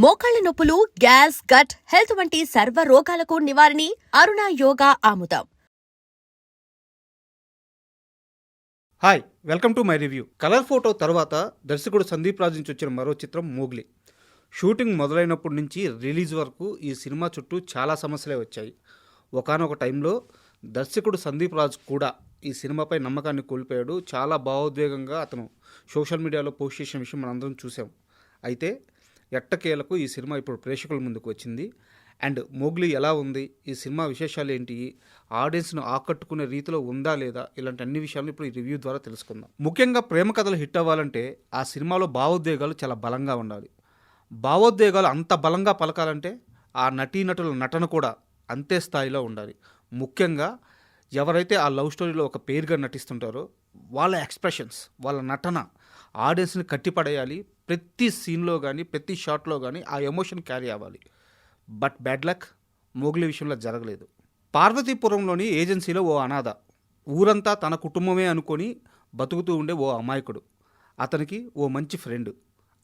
మోకాళ్ల నొప్పులు, gas, gut health వంటి సర్వ రోగాలకు నివారణి అరుణ యోగా ఆముదం. Hi, welcome to my review. Colour photo తర్వాత దర్శకుడు సందీప్ రాజ్ నుంచి వచ్చిన మరో చిత్రం మోగ్లీ. షూటింగ్ మొదలైనప్పటి నుంచి రిలీజ్ వరకు ఈ సినిమా చుట్టూ చాలా సమస్యలే వచ్చాయి. ఒకానొక టైంలో దర్శకుడు సందీప్ రాజ్ కూడా ఈ సినిమాపై నమ్మకాన్ని కోల్పోయాడు. చాలా భావోద్వేగంగా అతను సోషల్ మీడియాలో పోస్ట్ చేసిన విషయం మనందరం చూసాం. అయితే ఎట్టకేలకు ఈ సినిమా ఇప్పుడు ప్రేక్షకుల ముందుకు వచ్చింది. అండ్ మోగ్లీ ఎలా ఉంది, ఈ సినిమా విశేషాలు ఏంటి, ఆడియన్స్ను ఆకట్టుకునే రీతిలో ఉందా లేదా, ఇలాంటి అన్ని విషయాలను ఇప్పుడు ఈ రివ్యూ ద్వారా తెలుసుకుందాం. ముఖ్యంగా ప్రేమ కథలు హిట్ అవ్వాలంటే ఆ సినిమాలో భావోద్వేగాలు చాలా బలంగా ఉండాలి. భావోద్వేగాలు అంత బలంగా పలకాలంటే ఆ నటీనటుల నటన కూడా అంతే స్థాయిలో ఉండాలి. ముఖ్యంగా ఎవరైతే ఆ లవ్ స్టోరీలో ఒక పేరుగా నటిస్తుంటారో వాళ్ళ ఎక్స్ప్రెషన్స్, వాళ్ళ నటన ఆడియన్స్ని కట్టిపడేయాలి. ప్రతి సీన్లో కానీ ప్రతి షాట్లో కానీ ఆ ఎమోషన్ క్యారీ అవ్వాలి. బట్ బ్యాడ్ లక్, మోగ్లీ విషయంలో జరగలేదు. పార్వతీపురంలోని ఏజెన్సీలో ఓ అనాథ, ఊరంతా తన కుటుంబమే అనుకొని బతుకుతూ ఉండే ఓ అమాయకుడు, అతనికి ఓ మంచి ఫ్రెండ్,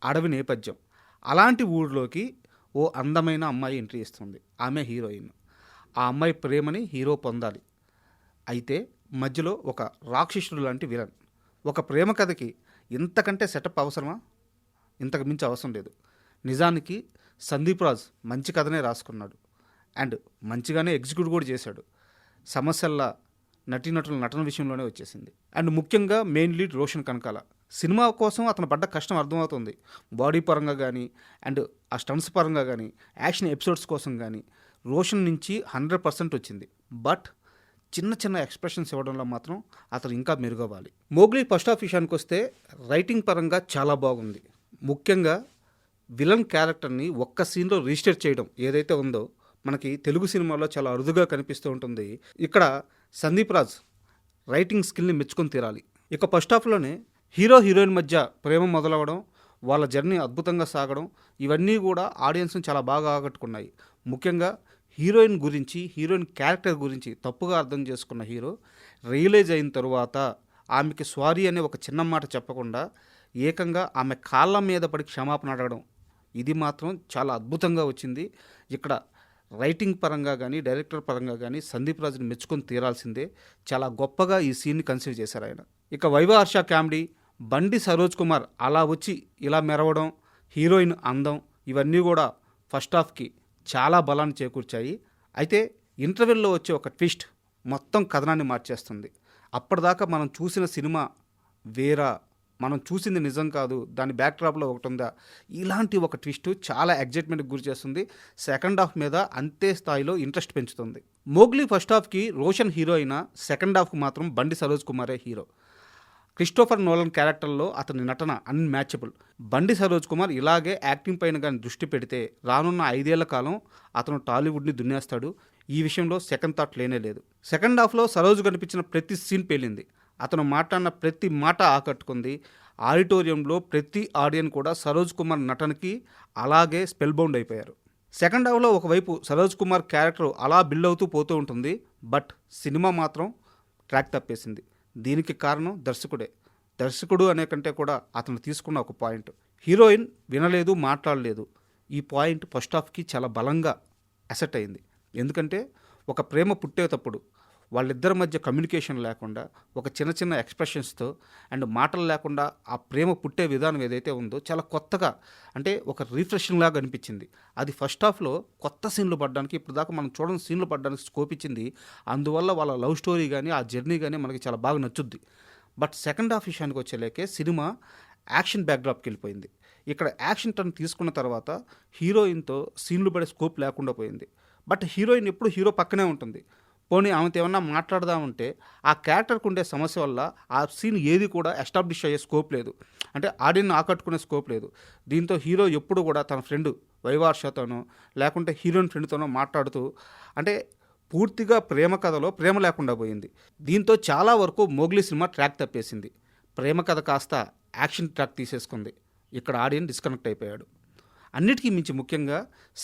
అడవి నేపథ్యం. అలాంటి ఊరిలోకి ఓ అందమైన అమ్మాయి ఎంట్రీ ఇస్తుంది. ఆమె హీరోయిన్. ఆ అమ్మాయి ప్రేమని హీరో పొందాలి. అయితే మధ్యలో ఒక రాక్షసుడు లాంటి విలన్. ఒక ప్రేమ కథకి ఇంతకంటే సెటప్ అవసరమా? ఇంతకు మించి అవసరం లేదు. నిజానికి సందీప్ రాజ్ మంచి కథనే రాసుకున్నాడు అండ్ మంచిగానే ఎగ్జిక్యూట్ కూడా చేశాడు. సమస్యల్లా నటీనటుల నటన విషయంలోనే వచ్చేసింది. అండ్ ముఖ్యంగా main lead Roshan Kanakala. Cinema కోసం అతను పడ్డ కష్టం అర్థమవుతుంది. బాడీ పరంగా కానీ అండ్ ఆ స్టంట్స్ పరంగా కానీ యాక్షన్ ఎపిసోడ్స్ కోసం కానీ రోషన్ నుంచి 100% వచ్చింది. బట్ చిన్న చిన్న ఎక్స్ప్రెషన్స్ ఇవ్వడంలో మాత్రం అతను ఇంకా మెరుగవ్వాలి. మోగ్లీ ఫస్ట్ హాఫ్ విషయానికి వస్తే రైటింగ్ పరంగా చాలా బాగుంది. ముఖ్యంగా విలన్ క్యారెక్టర్ని ఒక్క సీన్లో రిజిస్టర్ చేయడం ఏదైతే ఉందో మనకి తెలుగు సినిమాలో చాలా అరుదుగా కనిపిస్తూ ఉంటుంది. ఇక్కడ సందీప్ రాజ్ రైటింగ్ స్కిల్ని మెచ్చుకొని తీరాలి. ఇక ఫస్ట్ హాఫ్లోనే హీరో హీరోయిన్ మధ్య ప్రేమ మొదలవడం, వాళ్ళ జర్నీ అద్భుతంగా సాగడం, ఇవన్నీ కూడా ఆడియన్స్ని చాలా బాగా ఆకట్టుకున్నాయి. ముఖ్యంగా హీరోయిన్ గురించి, హీరోయిన్ క్యారెక్టర్ గురించి తప్పుగా అర్థం చేసుకున్న హీరో రియలైజ్ అయిన తరువాత ఆమెకి సారీ అనే ఒక చిన్న మాట చెప్పకుండా ఏకంగా ఆమె కాళ్ళ మీద పడి క్షమాపణ అడగడం, ఇది మాత్రం చాలా అద్భుతంగా వచ్చింది. ఇక్కడ రైటింగ్ పరంగా కానీ డైరెక్టర్ పరంగా కానీ సందీప్ రాజుని మెచ్చుకొని తీరాల్సిందే. చాలా గొప్పగా ఈ సీన్ని కన్సిడర్ చేశారు ఆయన. ఇక వైవ హర్ష కామెడీ, బండి సరోజ్ కుమార్ అలా వచ్చి ఇలా మెరవడం, హీరోయిన్ అందం, ఇవన్నీ కూడా ఫస్ట్ హాఫ్కి చాలా బలాన్ని చేకూర్చాయి. అయితే ఇంటర్వెల్లో వచ్చే ఒక ట్విస్ట్ మొత్తం కథనాన్ని మార్చేస్తుంది. అప్పటిదాకా మనం చూసిన సినిమా వేరా, మనం చూసింది నిజం కాదు, దాని బ్యాక్డ్రాప్లో ఒకటి ఉందా, ఇలాంటి ఒక ట్విస్ట్ చాలా ఎగ్జైట్మెంట్కి గురి చేస్తుంది. సెకండ్ హాఫ్ మీద అంతే స్థాయిలో ఇంట్రెస్ట్ పెంచుతుంది. మోగ్లీ ఫస్ట్ హాఫ్కి రోషన్ హీరో అయినా సెకండ్ హాఫ్కి మాత్రం బండి సరోజ్ కుమారే హీరో. క్రిస్టోఫర్ నోలన్ క్యారెక్టర్లో అతని నటన అన్మ్యాచబుల్. బండి సరోజ్ కుమార్ ఇలాగే యాక్టింగ్ పైన కానీ దృష్టి పెడితే రానున్న 5 ఏళ్ల కాలం అతను టాలీవుడ్ని దున్నేస్తాడు. ఈ విషయంలో సెకండ్ థాట్ లేనే లేదు. సెకండ్ హాఫ్లో సరోజ్ కనిపించిన ప్రతి సీన్ పేలింది. అతను మాట్లాడిన ప్రతి మాట ఆకట్టుకుంది. ఆడిటోరియంలో ప్రతి ఆడియన్ కూడా సరోజ్ కుమార్ నటనకి అలాగే స్పెల్ బౌండ్ అయిపోయారు. సెకండ్ హాఫ్లో ఒకవైపు సరోజ్ కుమార్ క్యారెక్టర్ అలా బిల్డ్ అవుతూ పోతూ ఉంటుంది. బట్ సినిమా మాత్రం ట్రాక్ తప్పేసింది. దీనికి కారణం దర్శకుడే. దర్శకుడు అనే కంటే కూడా అతను తీసుకున్న ఒక పాయింట్, హీరోయిన్ వినలేదు, మాట్లాడలేదు. ఈ పాయింట్ ఫస్ట్ హాఫ్కి చాలా బలంగా అసెట్ అయింది. ఎందుకంటే ఒక ప్రేమ పుట్టేటప్పుడు వాళ్ళిద్దరి మధ్య కమ్యూనికేషన్ లేకుండా, ఒక చిన్న చిన్న ఎక్స్ప్రెషన్స్తో అండ్ మాటలు లేకుండా ఆ ప్రేమ పుట్టే విధానం ఏదైతే ఉందో చాలా కొత్తగా, అంటే ఒక రిఫ్రెషింగ్ లాగా అనిపించింది. అది ఫస్ట్ హాఫ్లో కొత్త సీన్లు పడడానికి, ఇప్పుడు దాకా మనం చూడని సీన్లు పడడానికి స్కోప్ ఇచ్చింది. అందువల్ల వాళ్ళ లవ్ స్టోరీ కానీ ఆ జర్నీ కానీ మనకి చాలా బాగా నచ్చుద్ది. బట్ సెకండ్ హాఫ్ విషయానికి వచ్చేలేకే సినిమా యాక్షన్ బ్యాక్డ్రాప్కి వెళ్ళిపోయింది. ఇక్కడ యాక్షన్ టర్న్ తీసుకున్న తర్వాత హీరోయిన్తో సీన్లు పడే స్కోప్ లేకుండా పోయింది. బట్ హీరోయిన్ ఎప్పుడు హీరో పక్కనే ఉంటుంది. పోనీ ఆమెతో ఏమన్నా మాట్లాడదామంటే ఆ క్యారెక్టర్కి ఉండే సమస్య వల్ల ఆ సీన్ ఏది కూడా ఎస్టాబ్లిష్ అయ్యే స్కోప్ లేదు, అంటే ఆడియన్ను ఆకట్టుకునే స్కోప్ లేదు. దీంతో హీరో ఎప్పుడు కూడా తన ఫ్రెండ్ వైవ హర్షతోనో లేకుంటే హీరోయిన్ ఫ్రెండ్తోనో మాట్లాడుతూ, అంటే పూర్తిగా ప్రేమ కథలో ప్రేమ లేకుండా పోయింది. దీంతో చాలా వరకు మోగ్లీ సినిమా ట్రాక్ తప్పేసింది. ప్రేమ కథ కాస్త యాక్షన్ ట్రాక్ తీసేసుకుంది. ఇక్కడ ఆడియన్ డిస్కనెక్ట్ అయిపోయాడు. అన్నిటికీ మించి ముఖ్యంగా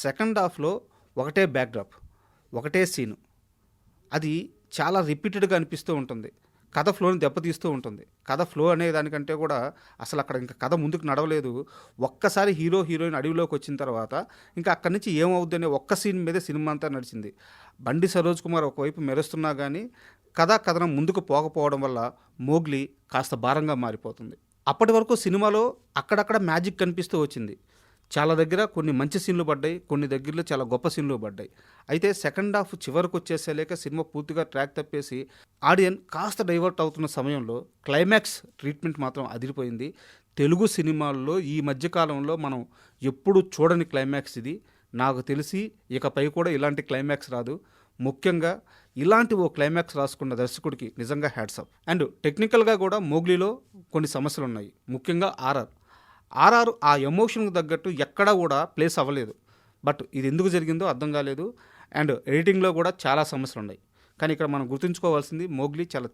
సెకండ్ హాఫ్లో ఒకటే బ్యాక్డ్రాప్, ఒకటే సీను, అది చాలా రిపీటెడ్గా అనిపిస్తూ ఉంటుంది. కథ ఫ్లోని దెబ్బతీస్తూ ఉంటుంది. కథ ఫ్లో అనే దానికంటే కూడా అసలు అక్కడ ఇంకా కథ ముందుకు నడవలేదు. ఒక్కసారి హీరో హీరోయిన్ అడవిలోకి వచ్చిన తర్వాత ఇంకా అక్కడి నుంచి ఏమవుద్ది అనే ఒక్క సీన్ మీదే సినిమా అంతా నడిచింది. బండి సరోజ్ కుమార్ ఒకవైపు మెరుస్తున్నా కానీ కథనం ముందుకు పోకపోవడం వల్ల మోగ్లీ కాస్త భారంగా మారిపోతుంది. అప్పటి వరకు సినిమాలో అక్కడక్కడ మ్యాజిక్ కనిపిస్తూ వచ్చింది. చాలా దగ్గర కొన్ని మంచి సీన్లు పడ్డాయి, కొన్ని దగ్గరలో చాలా గొప్ప సీన్లు పడ్డాయి. అయితే సెకండ్ హాఫ్ చివరికి వచ్చేసేలేక సినిమా పూర్తిగా ట్రాక్ తప్పేసి ఆడియన్ కాస్త డైవర్ట్ అవుతున్న సమయంలో క్లైమాక్స్ ట్రీట్మెంట్ మాత్రం అదిరిపోయింది. తెలుగు సినిమాల్లో ఈ మధ్యకాలంలో మనం ఎప్పుడు చూడని క్లైమాక్స్ ఇది. నాకు తెలిసి ఇకపై కూడా ఇలాంటి క్లైమాక్స్ రాదు. ముఖ్యంగా ఇలాంటి ఓ క్లైమాక్స్ రాసుకున్న దర్శకుడికి నిజంగా హ్యాట్స్ ఆఫ్. అండ్ టెక్నికల్గా కూడా మోగ్లీలో కొన్ని సమస్యలు ఉన్నాయి. ముఖ్యంగా ఆర్ఆర్ ఆ ఎమోషన్కి తగ్గట్టు ఎక్కడా కూడా ప్లేస్ అవ్వలేదు. బట్ ఇది ఎందుకు జరిగిందో అర్థం కాలేదు. అండ్ ఎడిటింగ్లో కూడా చాలా సమస్యలు ఉన్నాయి. కానీ ఇక్కడ మనం గుర్తుంచుకోవాల్సింది మోగ్లీ చాలా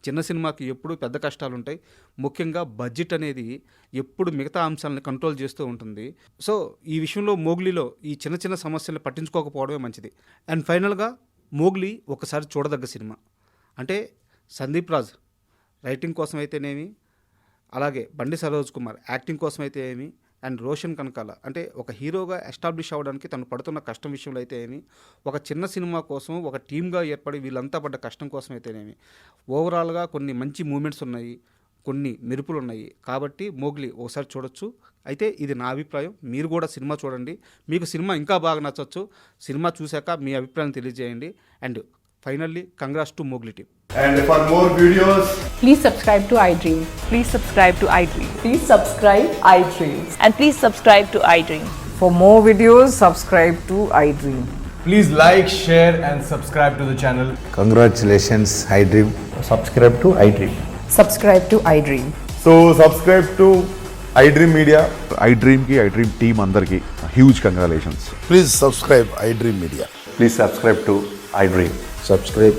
చిన్న సినిమాకి ఎప్పుడు పెద్ద కష్టాలు ఉంటాయి. ముఖ్యంగా బడ్జెట్ అనేది ఎప్పుడు మిగతా అంశాలను కంట్రోల్ చేస్తూ ఉంటుంది. సో ఈ విషయంలో మోగ్లీలో ఈ చిన్న సమస్యలను పట్టించుకోకపోవడమే మంచిది. అండ్ ఫైనల్గా మోగ్లీ ఒకసారి చూడదగ్గ సినిమా. అంటే సందీప్ రాజ్ రైటింగ్ కోసం అయితేనేమి, అలాగే బండి సరోజ్ కుమార్ యాక్టింగ్ కోసం అయితే ఏమి, అండ్ రోషన్ కనకాల అంటే ఒక హీరోగా ఎస్టాబ్లిష్ అవ్వడానికి తను పడుతున్న కష్టం విషయంలో అయితే ఏమి, ఒక చిన్న సినిమా కోసం ఒక టీమ్గా ఏర్పడి వీళ్ళంతా పడ్డ కష్టం కోసం అయితేనేమి, ఓవరాల్గా కొన్ని మంచి మూమెంట్స్ ఉన్నాయి, కొన్ని మెరుపులు ఉన్నాయి. కాబట్టి మోగ్లీ ఒకసారి చూడొచ్చు. అయితే ఇది నా అభిప్రాయం. మీరు కూడా సినిమా చూడండి. మీకు సినిమా ఇంకా బాగా నచ్చచ్చు. సినిమా చూశాక మీ అభిప్రాయం తెలియజేయండి. And finally congrats to Mowgli team. And for more videos, Please subscribe to iDream. Please subscribe to iDream. Please subscribe iDream. And please subscribe to iDream. For more videos, subscribe to iDream. please like, share and subscribe to the channel. Congratulations, iDream. Subscribe to iDream. Subscribe to iDream. So subscribe to iDream Media. iDream ki iDream team andarki huge congratulations. Please subscribe iDream Media. Please subscribe to iDream. Subscribe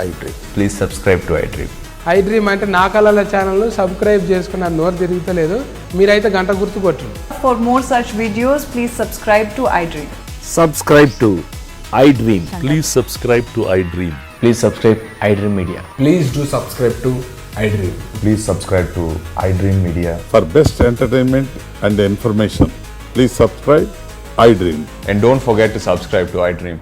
iDream. Please subscribe to iDream. iDream అంటే నా కళల channel subscribe చేసుకున్న నోరు తిరుగుతలేదు. మీరైతే గంట గుర్తు కొట్టండి. For more such videos, please subscribe to iDream. Subscribe to iDream. Please subscribe to iDream. Please subscribe iDream Media. Please do subscribe to iDream. Please subscribe to iDream Media. For best entertainment and information, please subscribe iDream. And don't forget to subscribe to iDream.